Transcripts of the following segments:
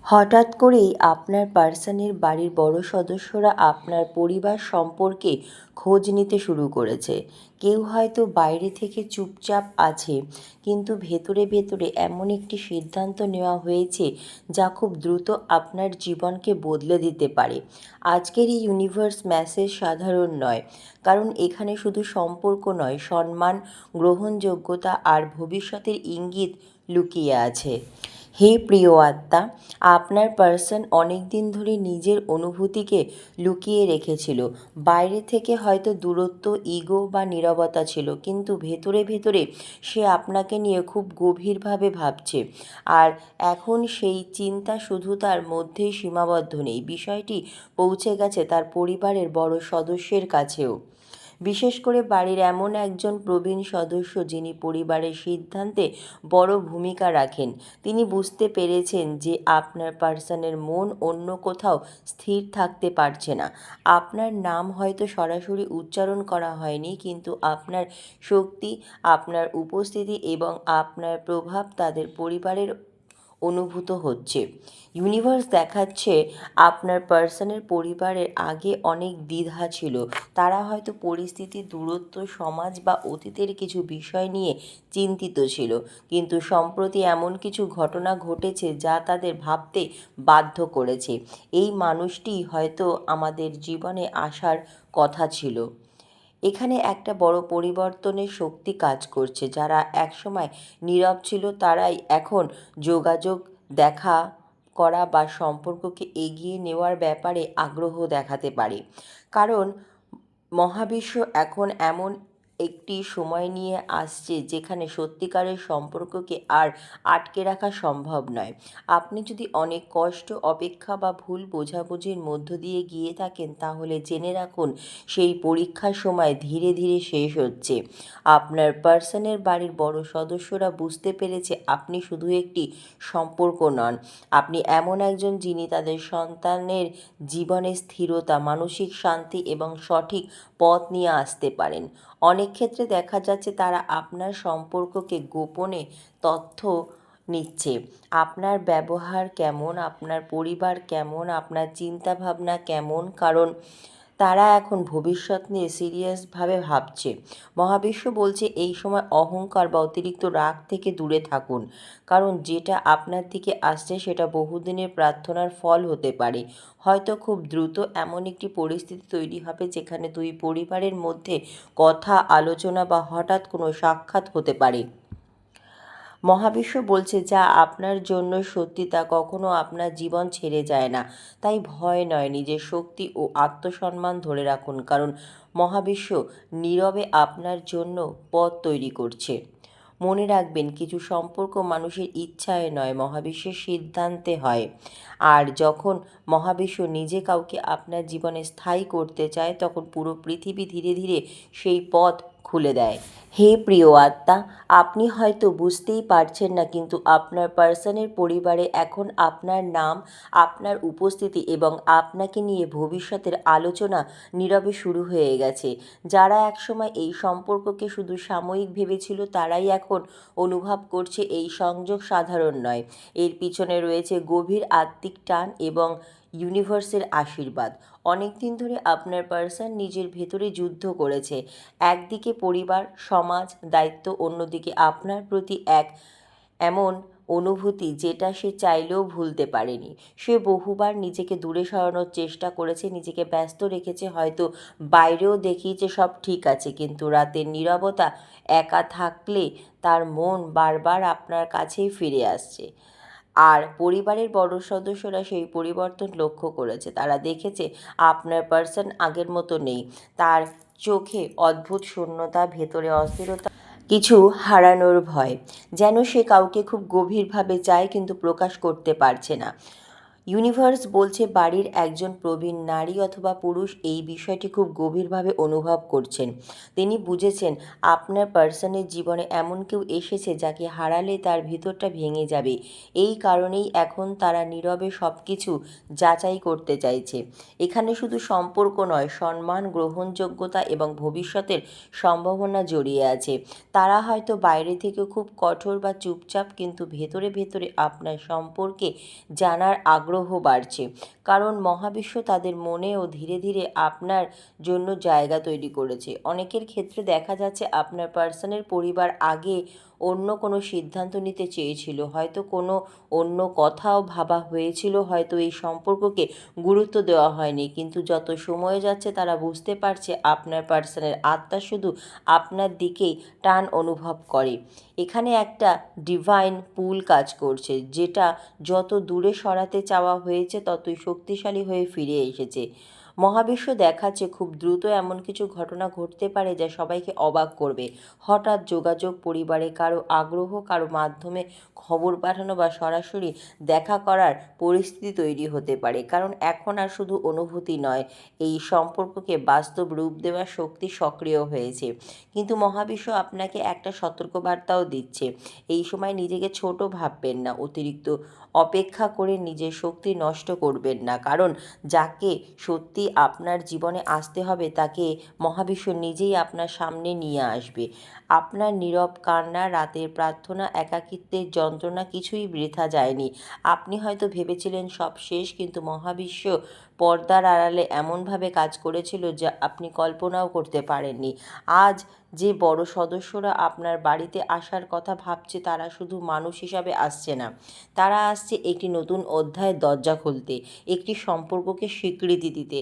হঠাৎ করেই আপনার পার্সনের বাড়ির বড় সদস্যরা আপনার পরিবার সম্পর্কে খোঁজ নিতে শুরু করেছে। কেউ হয়তো বাইরে থেকে চুপচাপ আছে, কিন্তু ভেতরে ভেতরে এমন একটি সিদ্ধান্ত নেওয়া হয়েছে যা খুব দ্রুত আপনার জীবনকে বদলে দিতে পারে। আজকের এই ইউনিভার্স মেসেজ সাধারণ নয়, কারণ এখানে শুধু সম্পর্ক নয়, সম্মান, গ্রহণযোগ্যতা আর ভবিষ্যতের ইঙ্গিত লুকিয়ে আছে। হে প্রিয় আত্মা, আপনার পার্সন অনেক দিন ধরে নিজের অনুভূতিকে লুকিয়ে রেখেছিল। বাইরে থেকে হয়তো দূরত্ব, ইগো বা নীরবতা ছিল, কিন্তু ভেতরে ভেতরে সে আপনাকে নিয়ে খুব গভীরভাবে ভাবছে। আর এখন সেই চিন্তা শুধু তার মধ্যেই সীমাবদ্ধ নেই, বিষয়টি পৌঁছে গেছে তার পরিবারের বড় সদস্যের কাছেও। বিশেষ করে বাড়ির এমন একজন প্রবীণ সদস্য যিনি পরিবারের সিদ্ধান্তে বড় ভূমিকা রাখেন। তিনি বুঝতে পেরেছেন যে আপনার পার্সনের মন অন্য কোথাও স্থির থাকতে পারছে না। আপনার নাম হয়তো সরাসরি উচ্চারণ করা হয়নি, কিন্তু আপনার শক্তি, আপনার উপস্থিতি এবং আপনার প্রভাব তাদের পরিবারের অনুভূত হচ্ছে। ইউনিভার্স দেখাচ্ছে আপনার পার্সনের পরিবারের আগে অনেক দ্বিধা ছিল। তারা হয়তো পরিস্থিতি, দূরত্ব, সমাজ বা অতীতের কিছু বিষয় নিয়ে চিন্তিত ছিল, কিন্তু সম্প্রতি এমন কিছু ঘটনা ঘটেছে যা তাদের ভাবতে বাধ্য করেছে। এই মানুষটিই হয়তো আমাদের জীবনে আসার কথা ছিল। এখানে একটা বড় পরিবর্তনের শক্তি কাজ করছে। যারা একসময় নীরব ছিল তারাই এখন যোগাযোগ, দেখা করা বা সম্পর্ককে এগিয়ে নেওয়ার ব্যাপারে আগ্রহ দেখাতে পারে। কারণ মহাবিশ্ব এখন এমন একটি সময় নিয়ে আসছে যেখানে সত্যিকারের সম্পর্ককে আর আটকে রাখা সম্ভব নয়। আপনি যদি অনেক কষ্ট, অপেক্ষা বা ভুল বোঝাবুঝির মধ্য দিয়ে গিয়ে থাকেন, তাহলে জেনে রাখুন সেই পরীক্ষার সময় ধীরে ধীরে শেষ হচ্ছে। আপনার পার্সনের বাড়ির বড় সদস্যরা বুঝতে পেরেছে আপনি শুধু একটি সম্পর্ক নন, আপনি এমন একজন যিনি তাদের সন্তানের জীবনে স্থিরতা, মানসিক শান্তি এবং সঠিক পথ নিয়ে আসতে পারেন। অনেক ক্ষেত্রে দেখা যাচ্ছে তারা আপনার সম্পর্ককে গোপনে তথ্য নিচ্ছে। আপনার ব্যবহার কেমন, আপনার পরিবার কেমন, আপনার চিন্তাভাবনা কেমন, কারণ তারা এখন ভবিষ্যৎ নিয়ে সিরিয়াসভাবে ভাবছে। মহাবিশ্ব বলছে এই সময় অহংকার বা অতিরিক্ত রাগ থেকে দূরে থাকুন, কারণ যেটা আপনার দিকে আসছে সেটা বহুদিনের প্রার্থনার ফল হতে পারে। হয়তো খুব দ্রুত এমন একটি পরিস্থিতি তৈরি হবে যেখানে দুই পরিবারের মধ্যে কথা, আলোচনা বা হঠাৎ কোনো সাক্ষাৎ হতে পারে। মহাবিশ্ব বলছে যা আপনার জন্য সত্যি তা কখনো আপনার জীবন ছেড়ে যায় না। তাই ভয় নয়, নিজের শক্তি ও আত্মসম্মান ধরে রাখুন, কারণ মহাবিশ্ব নীরবে আপনার জন্য পথ তৈরি করছে। মনে রাখবেন, কিছু সম্পর্ক মানুষের ইচ্ছায় নয়, মহাবিশ্বের সিদ্ধান্তে হয়। আর যখন মহাবিশ্ব নিজে কাউকে আপনার জীবনে স্থায়ী করতে চায়, তখন পুরো পৃথিবী ধীরে ধীরে সেই পথ খুলে দেয়। হে প্রিয় আত্মা, আপনি হয়তো বুঝতেই পারছেন না, কিন্তু আপনার পার্সনের পরিবারে এখন আপনার নাম, আপনার উপস্থিতি এবং আপনাকে নিয়ে ভবিষ্যতের আলোচনা নীরবে শুরু হয়ে গেছে। যারা একসময় এই সম্পর্ককে শুধু সাময়িক ভেবেছিল, তারাই এখন অনুভব করছে এই সংযোগ সাধারণ নয়। এর পিছনে রয়েছে গভীর আত্মিক টান এবং ইউনিভার্সের আশীর্বাদ। অনেক দিন ধরে আপনার পার্সন নিজের ভেতরে যুদ্ধ করেছে। একদিকে পরিবার, সমাজ, দায়িত্ব, অন্যদিকে আপনার প্রতি এক এমন অনুভূতি যেটা সে চাইলেও ভুলতে পারেনি। সে বহুবার নিজেকে দূরে সরানোর চেষ্টা করেছে, নিজেকে ব্যস্ত রেখেছে, হয়তো বাইরেও দেখিয়েছে সব ঠিক আছে, কিন্তু রাতের নীরবতা, একা থাকলে তার মন বারবার আপনার কাছেই ফিরে আসছে। আর পরিবারের বড় সদস্যরা সেই পরিবর্তন লক্ষ্য করেছে। তারা দেখেছে আপনার পার্সন আগের মতো নেই। তার চোখে অদ্ভুত শূন্যতা, ভেতরে অস্থিরতা, কিছু হারানোর ভয়, যেন সে কাউকে খুব গভীরভাবে চায় কিন্তু প্রকাশ করতে পারছে না। ইউনিভার্স বলছে বাড়ির একজন প্রবীণ নারী অথবা পুরুষ এই বিষয়টি খুব গভীরভাবে অনুভব করছেন। তিনি বুঝেছেন আপনার পার্সনের জীবনে এমন কেউ এসেছে যাকে হারালে তার ভিতরটা ভেঙে যাবে। এই কারণেই এখন তারা নীরবে সব কিছু যাচাই করতে চাইছে। এখানে শুধু সম্পর্ক নয়, সম্মান, গ্রহণযোগ্যতা এবং ভবিষ্যতের সম্ভাবনা জড়িয়ে আছে। তারা হয়তো বাইরে থেকে খুব কঠোর বা চুপচাপ, কিন্তু ভেতরে ভেতরে আপনার সম্পর্কে জানার আগ্রহ বাড়ছে, কারণ মহাবিশ্ব তাদের মনেও ধীরে ধীরে আপনার জন্য জায়গা তৈরি করেছে। অনেকের ক্ষেত্রে দেখা যাচ্ছে আপনার পার্সনের পরিবার আগে অন্য কোনো সিদ্ধান্ত নিতে চেয়েছিল, হয়তো কোনো অন্য কথাও ভাবা হয়েছিল, হয়তো এই সম্পর্ককে গুরুত্ব দেওয়া হয়নি। কিন্তু যত সময় যাচ্ছে তারা বুঝতে পারছে আপনার পার্সনের আত্মা শুধু আপনার দিকেই টান অনুভব করে। এখানে একটা ডিভাইন পুল কাজ করছে, যেটা যত দূরে সরাতে চাওয়া হয়েছে ততই শক্তিশালী হয়ে ফিরে এসেছে। মহাবিশ্ব দেখাচ্ছে খুব দ্রুত এমন কিছু ঘটনা ঘটতে পারে যা সবাইকে অবাক করবে। হঠাৎ যোগাযোগ, পরিবারে কারো আগ্রহ, কারো মাধ্যমে খবর পাঠানো বা সরাসরি দেখা করার পরিস্থিতি তৈরি হতে পারে, কারণ এখন আর শুধু অনুভূতি নয়, এই সম্পর্ককে বাস্তব রূপ দেওয়ার শক্তি সক্রিয় হয়েছে। কিন্তু মহাবিশ্ব আপনাকে একটা সতর্কবার্তাও দিচ্ছে। এই সময় নিজেকে ছোট ভাববেন না, অতিরিক্ত অপেক্ষা করে নিজের শক্তি নষ্ট করবেন না, কারণ যাকে সত্যি আপনার জীবনে আসতে হবে তাকে মহাবিশ্ব নিজেই আপনার সামনে নিয়ে আসবে। আপনার নীরব কান্না, রাতের প্রার্থনা, একাকিত্বের যন্ত্রণা কিছুই বৃথা যায়নি। আপনি হয়তো ভেবেছিলেন সব শেষ, কিন্তু মহাবিশ্ব পর্দার আড়ালে এমনভাবে কাজ করেছিল যা আপনি কল্পনাও করতে পারেননি। আজ যে বড় সদস্যরা আপনার বাড়িতে আসার কথা ভাবছে, তারা শুধু মানুষ হিসাবে আসছে না, তারা আসছে একটি নতুন অধ্যায়ের দরজা খুলতে, একটি সম্পর্ককে স্বীকৃতি দিতে,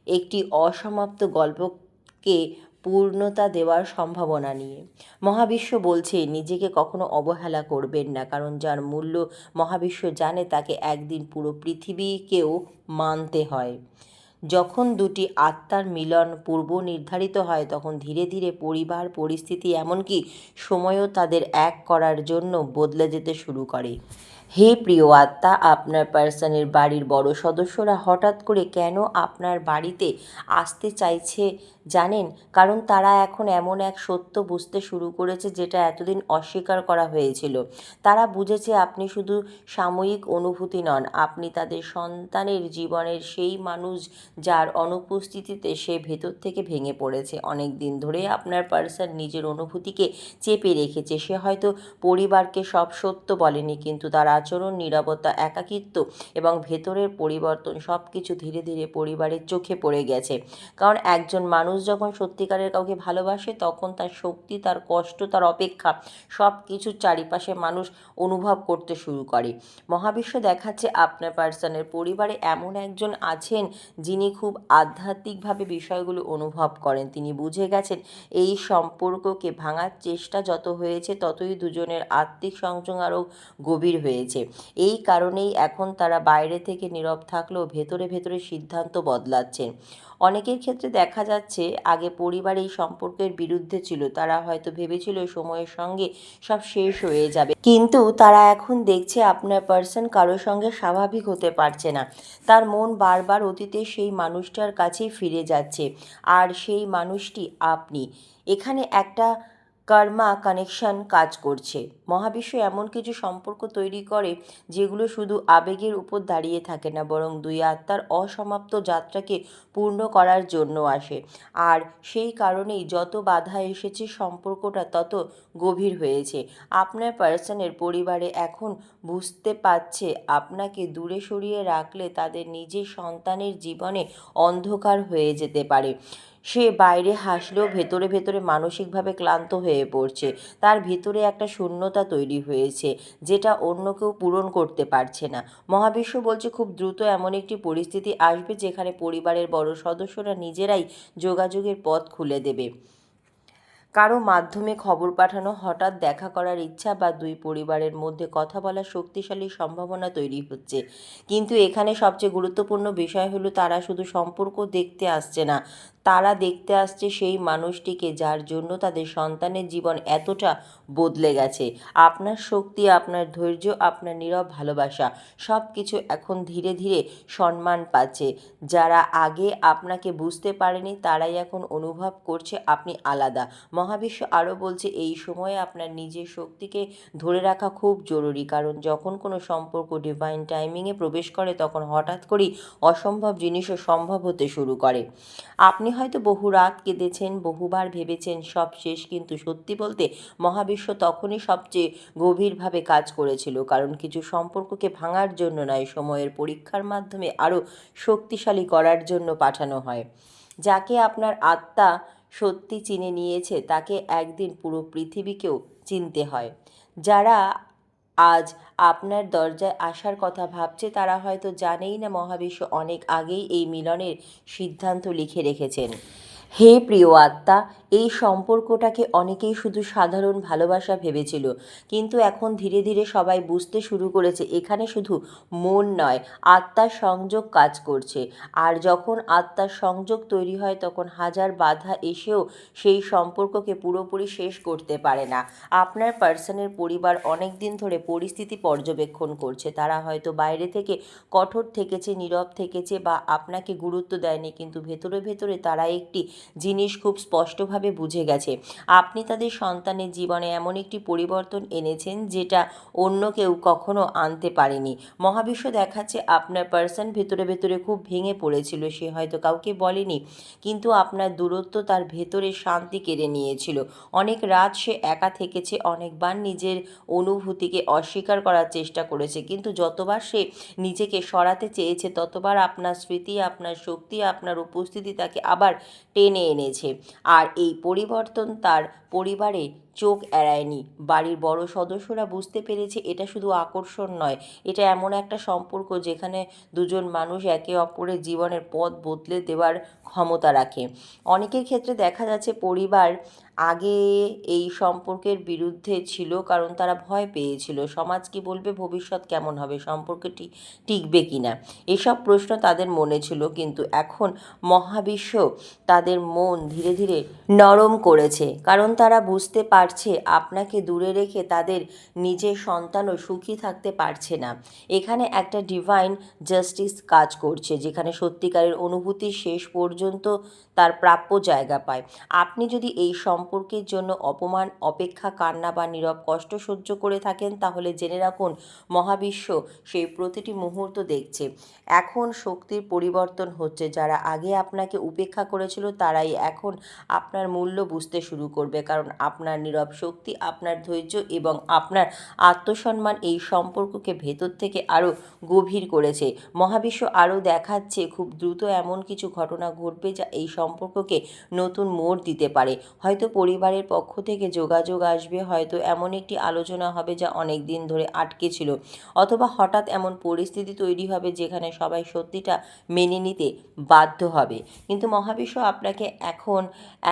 একটি অসমাপ্ত গল্পকে পূর্ণতা দেওয়ার সম্ভাবনা নিয়ে। মহাবিশ্ব বলছে নিজেকে কখনো অবহেলা করবেন না, কারণ যার মূল্য মহাবিশ্ব জানে তাকে একদিন পুরো পৃথিবীকেও মানতে হয়। যখন দুটি আত্মার মিলন পূর্ব নির্ধারিত হয়, তখন ধীরে ধীরে পরিবার, পরিস্থিতি, এমনকি সময়ও তাদের এক করার জন্য বদলে যেতে শুরু করে। হে প্রিয় আত্মা, আপনার পার্সনের বাড়ির বড় সদস্যরা হঠাৎ করে কেন আপনার বাড়িতে আসতে চাইছে জানেন? কারণ তারা এখন এমন এক সত্য বুঝতে শুরু করেছে যেটা এতদিন অস্বীকার করা হয়েছিল। তারা বুঝেছে আপনি শুধু সাময়িক অনুভূতি নন, আপনি তাদের সন্তানের জীবনের সেই মানুষ যার অনুপস্থিতিতে সে ভেতর থেকে ভেঙে পড়েছে। অনেক দিন ধরে আপনার পার্সন নিজের অনুভূতিকে চেপে রেখেছে। সে হয়তো পরিবারকে সব সত্য বলেনি, কিন্তু তার আচরণ, নীরবতা, একাকিত্ব এবং ভেতরের পরিবর্তন সব কিছু ধীরে ধীরে পরিবারের চোখে পড়ে গেছে। কারণ একজন মানুষ যখন সত্যিকারের কাউকে ভালোবাসে, তখন তার শক্তি, তার কষ্ট, তার অপেক্ষা সব কিছু চারিপাশে মানুষ অনুভব করতে শুরু করে। মহাবিশ্ব দেখাচ্ছে আপনার পার্সনের পরিবারে এমন একজন আছেন যিনি খুব আধ্যাত্মিকভাবে বিষয়গুলো অনুভব করেন। তিনি বুঝে গেছেন এই সম্পর্ককে ভাঙার চেষ্টা যত হয়েছে, ততই দুজনের আত্মিক সংযোগ আরও গভীর হয়েছে। এই কারণেই এখন তারা বাইরে থেকে নীরব থাকলেও ভেতরে ভেতরে সিদ্ধান্ত বদলাচ্ছেন। অনেকের ক্ষেত্রে দেখা যাচ্ছে আগে পরিবার এই সম্পর্কের বিরুদ্ধে ছিল। তারা হয়তো ভেবেছিল সময়ের সঙ্গে সব শেষ হয়ে যাবে, কিন্তু তারা এখন দেখছে আপনার পার্সন কারোর সঙ্গে স্বাভাবিক হতে পারছে না। তার মন বারবার অতীতের সেই মানুষটার কাছেই ফিরে যাচ্ছে, আর সেই মানুষটি আপনি। এখানে একটা কর্মা কানেকশন কাজ করছে। মহাবিশ্ব এমন কিছু সম্পর্ক তৈরি করে যেগুলো শুধু আবেগের উপর দাঁড়িয়ে থাকে না, বরং দুই আত্মার অসমাপ্ত যাত্রাকে পূর্ণ করার জন্য আসে। আর সেই কারণেই যত বাধা এসেছে, সম্পর্কটা তত গভীর হয়েছে। আপনার পার্সনের পরিবারে এখন বুঝতে পারছে আপনাকে দূরে সরিয়ে রাখলে তাদের নিজের সন্তানের জীবনে অন্ধকার হয়ে যেতে পারে। সে বাইরে হাসলেও ভেতরে ভেতরে মানসিকভাবে ক্লান্ত হয়ে পড়ছে। তার ভিতরে একটা শূন্যতা তৈরি হয়েছে যেটা অন্য কেউ পূরণ করতে পারছে না। মহাবিশ্ব বলছে খুব দ্রুত এমন একটি পরিস্থিতি আসবে যেখানে পরিবারের বড় সদস্যরা নিজেরাই যোগাযোগের পথ খুলে দেবে। কারো মাধ্যমে খবর পাঠানো, হঠাৎ দেখা করার ইচ্ছা বা দুই পরিবারের মধ্যে কথা বলার শক্তিশালী সম্ভাবনা তৈরি হচ্ছে। কিন্তু এখানে সবচেয়ে গুরুত্বপূর্ণ বিষয় হলো তারা শুধু সম্পর্ক দেখতে আসছে না, তারা দেখতে আসছে সেই মানুষটিকে যার জন্য তাদের সন্তানের জীবন এতটা বদলে গেছে। আপনার শক্তি, আপনার ধৈর্য, আপনার নীরব ভালোবাসা সব কিছু এখন ধীরে ধীরে সম্মান পাচ্ছে। যারা আগে আপনাকে বুঝতে পারেনি তারাই এখন অনুভব করছে আপনি আলাদা। মহাবিশ্ব আরও বলছে এই সময়ে আপনার নিজের শক্তিকে ধরে রাখা খুব জরুরি, কারণ যখন কোনো সম্পর্ক ডিভাইন টাইমিংয়ে প্রবেশ করে তখন হঠাৎ করেই অসম্ভব জিনিসও সম্ভব হতে শুরু করে। আপনি হয়তো বহু রাত কেঁদেছেন, বহুবার ভেবেছেন সব শেষ, কিন্তু সত্যি বলতে মহাবিশ্ব তখনই সবচেয়ে গভীরভাবে কাজ করেছিল, কারণ কিছু সম্পর্ককে ভাঙার জন্য নয়, সময়ের পরীক্ষার মাধ্যমে আরও শক্তিশালী করার জন্য পাঠানো হয়। যাকে আপনার আত্মা সত্যি চিনে নিয়েছে তাকে একদিন পুরো পৃথিবীকেও চিনতে হয়। যারা আজ আপনার দরজায় আসার কথা ভাবছে তারা হয়তো জানেই না মহাবিশ্ব অনেক আগেই এই মিলনের সিদ্ধান্ত লিখে রেখেছেন। হে প্রিয় আত্মা, এই সম্পর্কটাকে অনেকেই শুধু সাধারণ ভালোবাসা ভেবেছিল, কিন্তু এখন ধীরে ধীরে সবাই বুঝতে শুরু করেছে এখানে শুধু মন নয়, আত্মার সংযোগ কাজ করছে। আর যখন আত্মার সংযোগ তৈরি হয় তখন হাজার বাধা এসেও সেই সম্পর্ককে পুরোপুরি শেষ করতে পারে না। আপনার পার্সনের পরিবার অনেক দিন ধরে পরিস্থিতি পর্যবেক্ষণ করছে। তারা হয়তো বাইরে থেকে কঠোর থেকেছে, নীরব থেকেছে বা আপনাকে গুরুত্ব দেয়নি, কিন্তু ভেতরে ভেতরে তারা একটি জিনিস খুব স্পষ্টভাবে বুঝে গেছে। আপনি তাদের সন্তানের জীবনে এমন একটি পরিবর্তন এনেছেন যেটা অন্য কেউ কখনো আনতে পারেনি। মহাবিশ্ব দেখাচ্ছে আপনার পার্সন ভেতরে ভেতরে খুব ভেঙে পড়েছিল, সে হয়তো কাউকে বলেনি, কিন্তু আপনার দূরত্ব তার ভেতরে শান্তি কেড়ে নিয়েছিল। অনেক রাত সে একা থেকেছে, অনেকবার নিজের অনুভূতিকে অস্বীকার করার চেষ্টা করেছে, কিন্তু যতবার সে নিজেকে সরাতে চেয়েছে ততবার আপনার স্মৃতি, আপনার শক্তি, আপনার উপস্থিতি তাকে আবার টেনে এনেছে। আর এই পরিবর্তন তার পরিবারে চোখ এড়ায়নি। বাড়ির বড় সদস্যরা বুঝতে পেরেছে এটা শুধু আকর্ষণ নয়, এটা এমন একটা সম্পর্ক যেখানে দুজন মানুষ একে অপরের জীবনের পথ বদলে দেওয়ার ক্ষমতা রাখে। অনেকের ক্ষেত্রে দেখা যাচ্ছে পরিবার আগে এই সম্পর্কের বিরুদ্ধে ছিল, কারণ তারা ভয় পেয়েছিল সমাজ কী বলবে, ভবিষ্যৎ কেমন হবে, সম্পর্কটি টিকবে কি না, এসব প্রশ্ন তাদের মনে ছিল। কিন্তু এখন মহাবিশ্ব তাদের মন ধীরে ধীরে নরম করেছে, কারণ তারা বুঝতে পারছে আপনাকে দূরে রেখে তাদের নিজের সন্তানও সুখী থাকতে পারছে না। এখানে একটা ডিভাইন জাস্টিস কাজ করছে, যেখানে সত্যিকারের অনুভূতি শেষ পর্যন্ত তার প্রাপ্য জায়গা পায়। আপনি যদি এই সম্পর্কের জন্য অপমান, অপেক্ষা, কান্না বা নীরব কষ্ট সহ্য করে থাকেন তাহলে জেনে রাখুন মহাবিশ্ব সেই প্রতিটি মুহূর্ত দেখছে। এখন শক্তির পরিবর্তন হচ্ছে। যারা আগে আপনাকে উপেক্ষা করেছিল তারাই এখন আপনার মূল্য বুঝতে শুরু করবে, কারণ আপনার নীরব শক্তি, আপনার ধৈর্য এবং আপনার আত্মসম্মান এই সম্পর্ককে ভেতর থেকে আরও গভীর করেছে। মহাবিশ্ব আরও দেখাচ্ছে খুব দ্রুত এমন কিছু ঘটনা ঘটবে যা এই সম্পর্ককে নতুন মোড় দিতে পারে। হয়তো পরিবারের পক্ষ থেকে যোগাযোগ আসবে, হয়তো এমন একটি আলোচনা হবে যা অনেক দিন ধরে আটকে ছিল, অথবা হঠাৎ এমন পরিস্থিতি তৈরি হবে যেখানে সবাই সত্যিটা মেনে নিতে বাধ্য হবে। কিন্তু মহাবিশ্ব আপনাকে এখন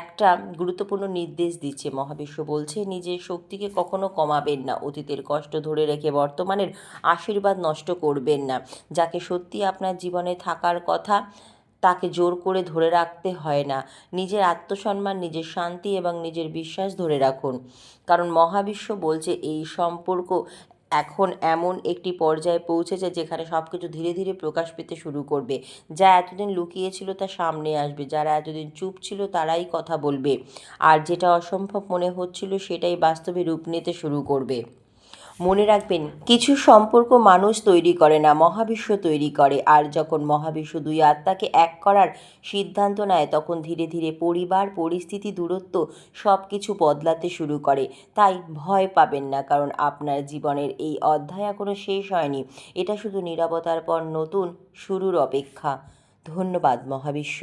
একটা গুরুত্বপূর্ণ নির্দেশ দিচ্ছে। মহাবিশ্ব বলছে নিজের শক্তিকে কখনো কমাবেন না, অতীতের কষ্ট ধরে রেখে বর্তমানের আশীর্বাদ নষ্ট করবেন না। যাকে সত্যি আপনার জীবনে থাকার কথা তাকে জোর করে ধরে রাখতে হয় না। নিজের আত্মসম্মান, নিজের শান্তি এবং নিজের বিশ্বাস ধরে রাখুন, কারণ মহাবিশ্ব বলছে এই সম্পর্ক এখন এমন একটি পর্যায়ে পৌঁছেছে যেখানে সব কিছু ধীরে ধীরে প্রকাশ পেতে শুরু করবে। যা এতদিন লুকিয়ে ছিল তা সামনে আসবে, যারা এতদিন চুপ ছিল তারাই কথা বলবে, আর যেটা অসম্ভব মনে হচ্ছিল সেটাই বাস্তবে রূপ নিতে শুরু করবে। মনে রাখবেন, কিছু সম্পর্ক মানুষ তৈরি করে না, মহাবিশ্ব তৈরি করে। আর যখন মহাবিশ্ব দুই আত্মাকে এক করার সিদ্ধান্ত নেয় তখন ধীরে ধীরে পরিবার, পরিস্থিতি, দূরত্ব সব কিছু বদলাতে শুরু করে। তাই ভয় পাবেন না, কারণ আপনার জীবনের এই অধ্যায় এখনও শেষ হয়নি। এটা শুধু নীরবতার পর নতুন শুরুর অপেক্ষা। ধন্যবাদ মহাবিশ্ব।